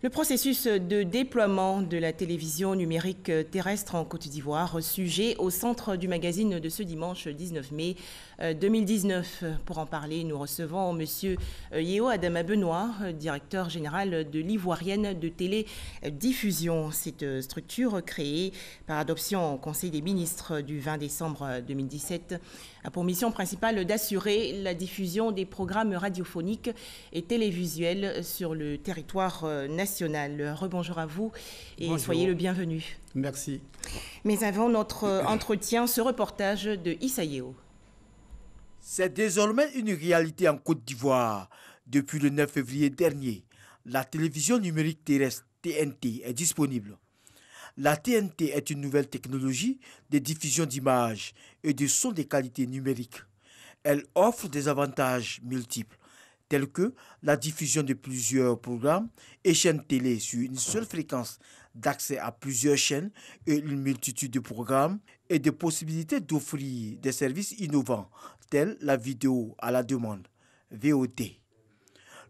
Le processus de déploiement de la télévision numérique terrestre en Côte d'Ivoire, sujet au centre du magazine de ce dimanche 19 mai 2019. Pour en parler, nous recevons M. Yeo Adama Benoît, directeur général de l'Ivoirienne de télédiffusion. Cette structure créée par adoption au Conseil des ministres du 20 décembre 2017 a pour mission principale d'assurer la diffusion des programmes radiophoniques et télévisuels sur le territoire national. Rebonjour à vous et bonjour. Soyez le bienvenu. Merci. Mais avant notre entretien, ce reportage de Issa Yeo. C'est désormais une réalité en Côte d'Ivoire. Depuis le 9 février dernier, la télévision numérique terrestre TNT est disponible. La TNT est une nouvelle technologie de diffusion d'images et de sons de qualité numérique. Elle offre des avantages multiples, tels que la diffusion de plusieurs programmes et chaînes télé sur une seule fréquence, d'accès à plusieurs chaînes et une multitude de programmes, et des possibilités d'offrir des services innovants, tels la vidéo à la demande, VOD.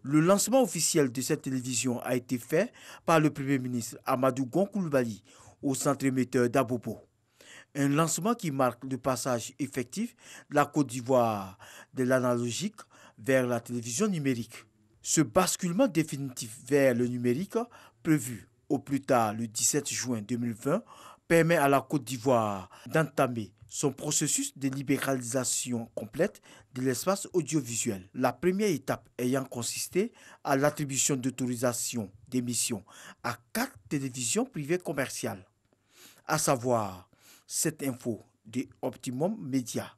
Le lancement officiel de cette télévision a été fait par le Premier ministre Amadou Gon Coulibaly au centre émetteur d'Abobo. Un lancement qui marque le passage effectif de la Côte d'Ivoire de l'analogique vers la télévision numérique. Ce basculement définitif vers le numérique, prévu au plus tard le 17 juin 2020, permet à la Côte d'Ivoire d'entamer son processus de libéralisation complète de l'espace audiovisuel. La première étape ayant consisté à l'attribution d'autorisation d'émission à 4 télévisions privées commerciales, à savoir cette info de Optimum Media,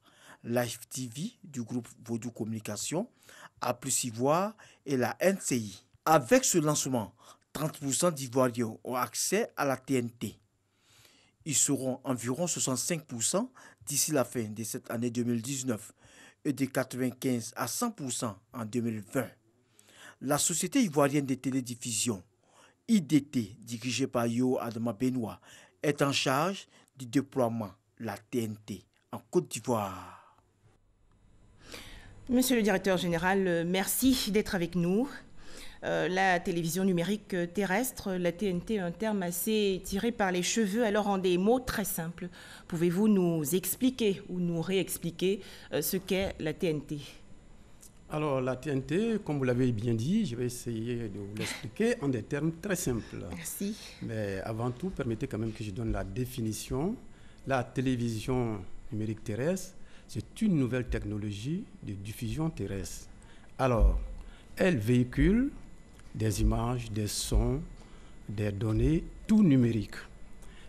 Live TV du groupe Vodou Communication, A+ Ivoire et la NCI. Avec ce lancement, 30% d'Ivoiriens ont accès à la TNT. Ils seront environ 65% d'ici la fin de cette année 2019 et de 95 à 100% en 2020. La Société ivoirienne de télédiffusion, IDT, dirigée par Yeo Adama Benoît, est en charge du déploiement de la TNT en Côte d'Ivoire. Monsieur le directeur général, merci d'être avec nous. La télévision numérique terrestre, la TNT, un terme assez tiré par les cheveux. Alors en des mots très simples, pouvez-vous nous expliquer ou nous réexpliquer ce qu'est la TNT? Alors la TNT, comme vous l'avez bien dit, je vais essayer de vous l'expliquer en des termes très simples. Merci. Mais avant tout, permettez quand même que je donne la définition. La télévision numérique terrestre, c'est une nouvelle technologie de diffusion terrestre. Alors, elle véhicule des images, des sons, des données, tout numérique.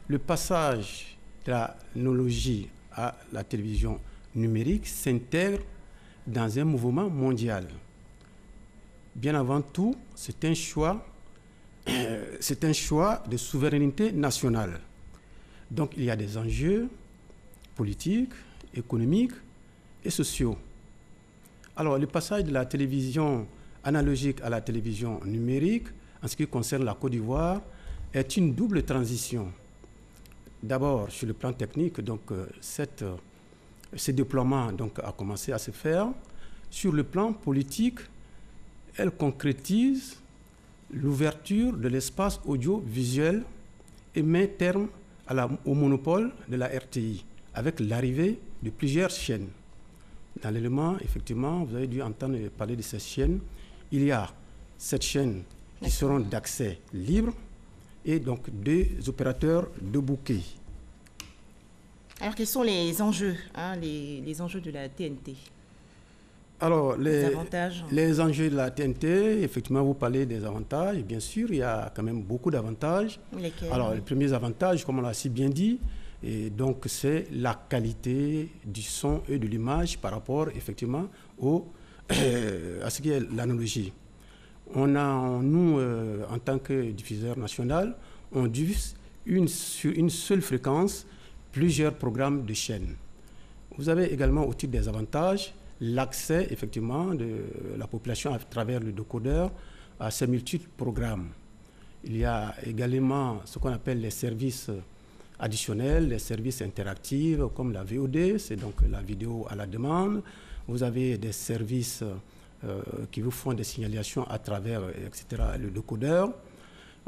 Le passage de l'analogie à la télévision numérique s'intègre dans un mouvement mondial. Bien avant tout, c'est un choix de souveraineté nationale. Donc il y a des enjeux politiques, économiques et sociaux. Alors le passage de la télévision analogique à la télévision numérique, en ce qui concerne la Côte d'Ivoire, est une double transition. D'abord, sur le plan technique, donc, ce déploiement donc, a commencé à se faire. Sur le plan politique, elle concrétise l'ouverture de l'espace audiovisuel et met terme au monopole de la RTI, avec l'arrivée de plusieurs chaînes. Dans l'élément, effectivement, vous avez dû entendre parler de ces chaînes. Il y a 7 chaînes qui seront d'accès libre et donc 2 opérateurs de bouquet. Alors, quels sont les enjeux, les enjeux de la TNT? Alors, les avantages. Les enjeux de la TNT, effectivement, vous parlez des avantages. Bien sûr, il y a quand même beaucoup d'avantages. Lesquels? Alors, les premiers avantages, comme on l'a si bien dit, et donc c'est la qualité du son et de l'image par rapport, effectivement, à ce qui est l'analogie. Nous, en tant que diffuseur national, on diffuse sur une seule fréquence plusieurs programmes de chaînes. Vous avez également, au titre des avantages, l'accès, effectivement, de la population à travers le décodeur à ces multiples programmes. Il y a également ce qu'on appelle les services additionnels, les services interactifs, comme la VOD, c'est donc la vidéo à la demande. Vous avez des services qui vous font des signalations à travers, etc., le décodeur.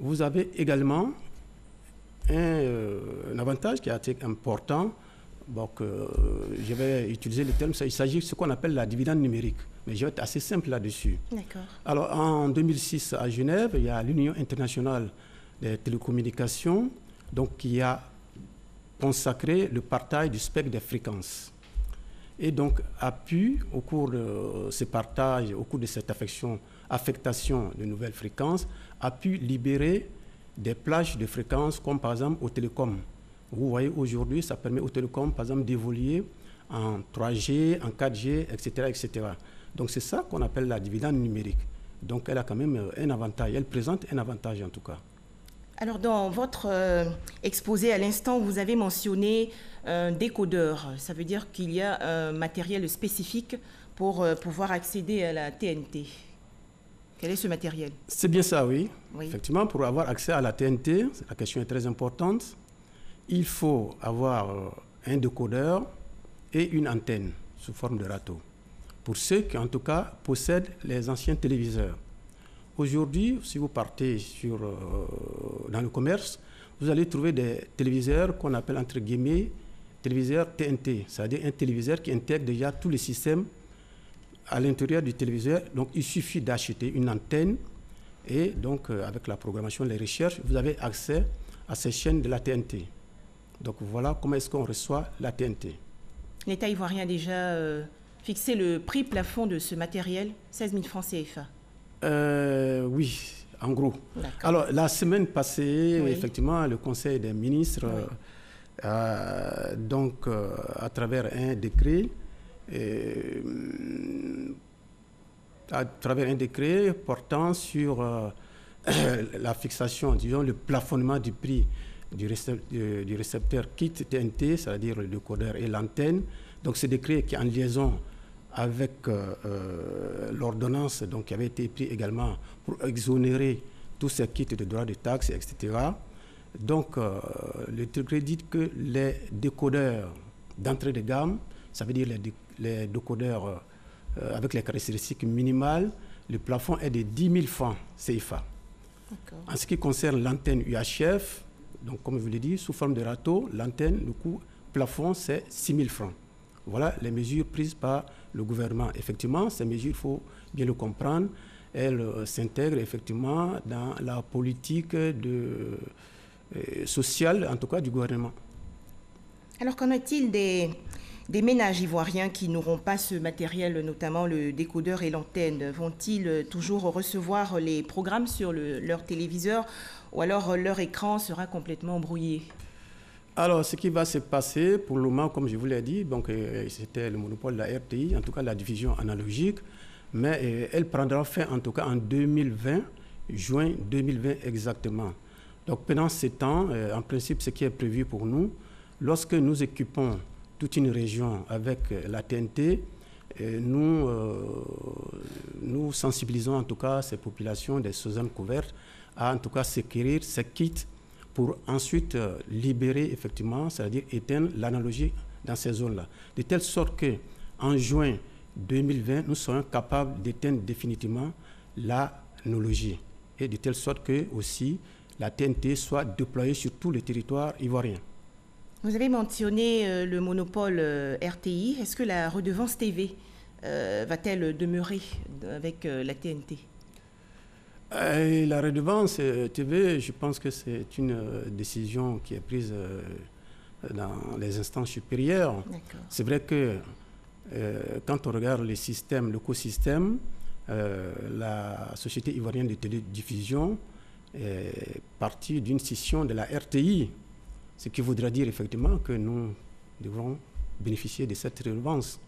vous avez également un avantage qui est assez important. Donc, je vais utiliser le terme, il s'agit de ce qu'on appelle la dividende numérique. Mais je vais être assez simple là-dessus. D'accord. Alors, en 2006, à Genève, il y a l'Union internationale des télécommunications donc, qui a consacré le partage du spectre des fréquences. Et donc, a pu, au cours de ce partage, au cours de cette affectation de nouvelles fréquences, a pu libérer des plages de fréquences, comme par exemple au télécom. Vous voyez, aujourd'hui, ça permet au télécom, par exemple, d'évoluer en 3G, en 4G, etc., etc. Donc, c'est ça qu'on appelle la dividende numérique. Donc, elle a quand même un avantage. Elle présente un avantage, en tout cas. Alors, dans votre exposé à l'instant, vous avez mentionné un décodeur. Ça veut dire qu'il y a un matériel spécifique pour pouvoir accéder à la TNT. Quel est ce matériel? C'est bien ça, oui. Oui. Effectivement, pour avoir accès à la TNT, la question est très importante. Il faut avoir un décodeur et une antenne sous forme de râteau. Pour ceux qui, en tout cas, possèdent les anciens téléviseurs. Aujourd'hui, si vous partez dans le commerce, vous allez trouver des téléviseurs qu'on appelle, entre guillemets, téléviseurs TNT. C'est-à-dire un téléviseur qui intègre déjà tous les systèmes à l'intérieur du téléviseur. Donc, il suffit d'acheter une antenne et donc, avec la programmation, les recherches, vous avez accès à ces chaînes de la TNT. Donc voilà comment est-ce qu'on reçoit la TNT. L'État ivoirien a déjà fixé le prix plafond de ce matériel, 16 000 francs CFA. Oui, en gros. Alors la semaine passée, oui, effectivement, le Conseil des ministres, oui, donc à travers un décret, portant sur la fixation, disons le plafonnement du prix du récepteur kit TNT, c'est-à-dire le décodeur et l'antenne. Donc ce décret qui est en liaison avec l'ordonnance qui avait été prise également pour exonérer tous ces kits de droits de taxes, etc. Donc le décret dit que les décodeurs d'entrée de gamme, ça veut dire les décodeurs avec les caractéristiques minimales, le plafond est de 10 000 francs CFA. En ce qui concerne l'antenne UHF, donc comme je vous l'ai dit, sous forme de râteau, l'antenne, le coût plafond, c'est 6 000 francs. Voilà les mesures prises par le gouvernement. Effectivement, ces mesures, il faut bien le comprendre, elles s'intègrent effectivement dans la politique sociale, en tout cas du gouvernement. Alors, qu'en est-il des ménages ivoiriens qui n'auront pas ce matériel, notamment le décodeur et l'antenne? Vont-ils toujours recevoir les programmes sur leur téléviseur ou alors leur écran sera complètement brouillé? Alors, ce qui va se passer, pour le moment, comme je vous l'ai dit, c'était le monopole de la RTI, en tout cas la division analogique, mais elle prendra fin en tout cas en 2020, juin 2020 exactement. Donc pendant ce temps, en principe, ce qui est prévu pour nous, lorsque nous équipons toute une région avec la TNT, nous sensibilisons en tout cas ces populations des sous-zones couvertes à en tout cas s'acquérir ces kits pour ensuite libérer effectivement, c'est-à-dire éteindre l'analogie dans ces zones-là. De telle sorte qu'en juin 2020, nous serons capables d'éteindre définitivement l'analogie et de telle sorte que aussi la TNT soit déployée sur tout le territoire ivoirien. Vous avez mentionné le monopole RTI. Est-ce que la redevance TV va-t-elle demeurer avec la TNT? La redevance TV, je pense que c'est une décision qui est prise dans les instances supérieures. C'est vrai que quand on regarde les systèmes, l'écosystème, la Société ivoirienne de télédiffusion est partie d'une scission de la RTI, ce qui voudra dire effectivement que nous devrons bénéficier de cette redevance.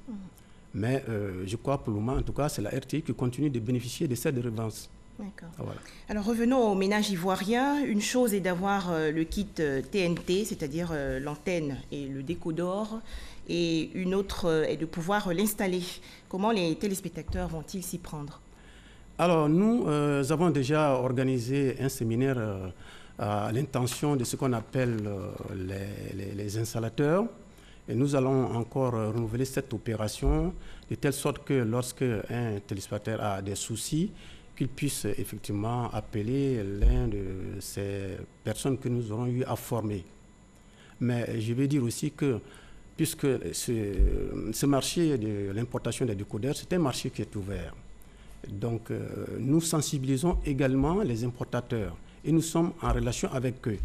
Mais je crois pour le moment, en tout cas, c'est la RTI qui continue de bénéficier de cette redevance. D'accord. Voilà. Alors revenons au ménage ivoirien. Une chose est d'avoir le kit TNT, c'est-à-dire l'antenne et le décodeur, et une autre est de pouvoir l'installer. Comment les téléspectateurs vont-ils s'y prendre? Alors nous avons déjà organisé un séminaire à l'intention de ce qu'on appelle les installateurs. Et nous allons encore renouveler cette opération de telle sorte que lorsque un téléspectateur a des soucis, qu'il puisse effectivement appeler l'un de ces personnes que nous aurons eu à former. Mais je vais dire aussi que, puisque ce marché de l'importation des décodeurs, c'est un marché qui est ouvert. Donc, nous sensibilisons également les importateurs et nous sommes en relation avec eux.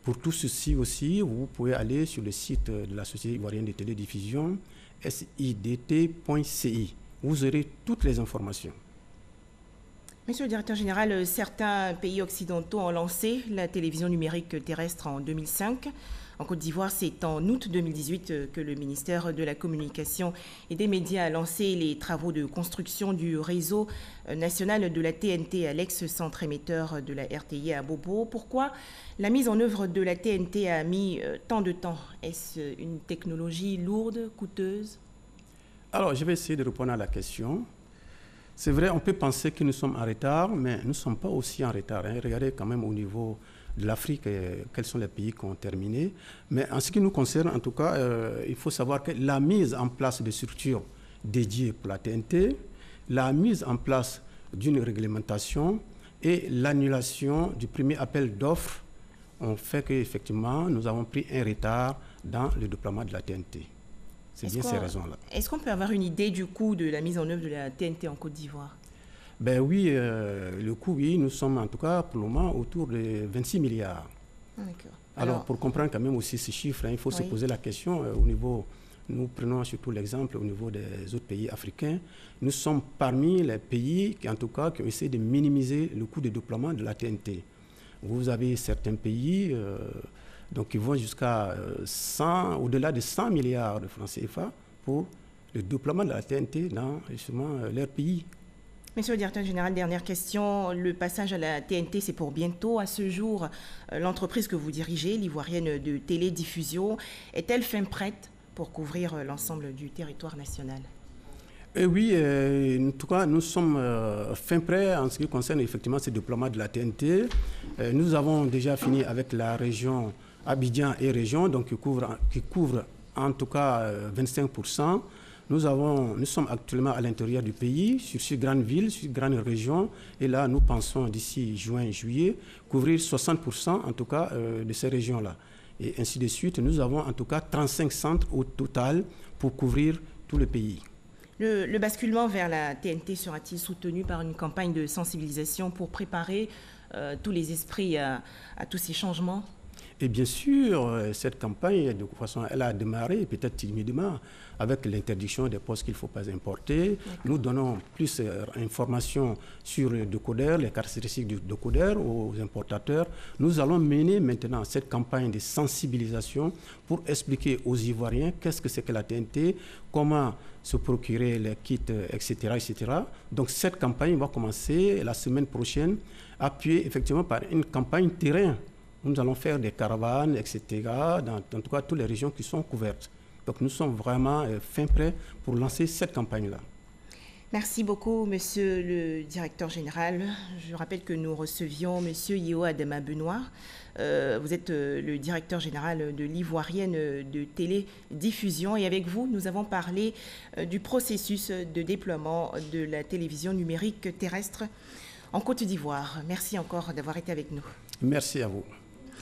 Pour tout ceci aussi, vous pouvez aller sur le site de la Société ivoirienne de télédiffusion, sidt.ci. Vous aurez toutes les informations. Monsieur le directeur général, certains pays occidentaux ont lancé la télévision numérique terrestre en 2005. En Côte d'Ivoire, c'est en août 2018 que le ministère de la Communication et des Médias a lancé les travaux de construction du réseau national de la TNT à l'ex-centre émetteur de la RTI à Bobo. Pourquoi la mise en œuvre de la TNT a mis tant de temps? Est-ce une technologie lourde, coûteuse? Alors, je vais essayer de répondre à la question. C'est vrai, on peut penser que nous sommes en retard, mais nous ne sommes pas aussi en retard. Regardez quand même au niveau de l'Afrique, quels sont les pays qui ont terminé. Mais en ce qui nous concerne, en tout cas, il faut savoir que la mise en place de structures dédiées pour la TNT, la mise en place d'une réglementation et l'annulation du premier appel d'offres ont fait qu'effectivement, nous avons pris un retard dans le déploiement de la TNT. C'est bien ces raisons-là. Est-ce qu'on peut avoir une idée du coût de la mise en œuvre de la TNT en Côte d'Ivoire? Ben oui, le coût, oui, nous sommes en tout cas pour le moment autour de 26 milliards. D'accord. Alors, pour comprendre quand même aussi ces chiffres, il faut se poser la question au niveau, nous prenons surtout l'exemple au niveau des autres pays africains, nous sommes parmi les pays qui en tout cas qui ont essayé de minimiser le coût de déploiement de la TNT. Vous avez certains pays donc qui vont jusqu'à au-delà de 100 milliards de francs CFA pour le déploiement de la TNT dans justement leur pays. Monsieur le directeur général, dernière question. Le passage à la TNT, c'est pour bientôt. À ce jour, l'entreprise que vous dirigez, l'Ivoirienne de télédiffusion, est-elle fin prête pour couvrir l'ensemble du territoire national? Oui, en tout cas, nous sommes fin prêts en ce qui concerne effectivement ce déploiement de la TNT. Nous avons déjà fini avec la région Abidjan et région, donc qui couvre en tout cas 25%. Nous sommes actuellement à l'intérieur du pays, sur ces grandes villes, sur ces grandes régions. Et là, nous pensons d'ici juin, juillet, couvrir 60% en tout cas de ces régions-là. Et ainsi de suite, nous avons en tout cas 35 centres au total pour couvrir tout le pays. Le basculement vers la TNT sera-t-il soutenu par une campagne de sensibilisation pour préparer tous les esprits à tous ces changements? Et bien sûr, cette campagne, de toute façon, elle a démarré peut-être timidement avec l'interdiction des postes qu'il ne faut pas importer. Nous donnons plus d'informations sur le décodeur, les caractéristiques du décodeur aux importateurs. Nous allons mener maintenant cette campagne de sensibilisation pour expliquer aux Ivoiriens qu'est-ce que c'est que la TNT, comment se procurer les kits, etc., etc. Donc cette campagne va commencer la semaine prochaine, appuyée effectivement par une campagne terrain. Nous allons faire des caravanes, etc., dans en tout cas toutes les régions qui sont couvertes. Donc nous sommes vraiment fin prêts pour lancer cette campagne-là. Merci beaucoup, monsieur le directeur général. Je rappelle que nous recevions monsieur Yeo Adama Benoît. Vous êtes le directeur général de l'Ivoirienne de télédiffusion. Et avec vous, nous avons parlé du processus de déploiement de la télévision numérique terrestre en Côte d'Ivoire. Merci encore d'avoir été avec nous. Merci à vous.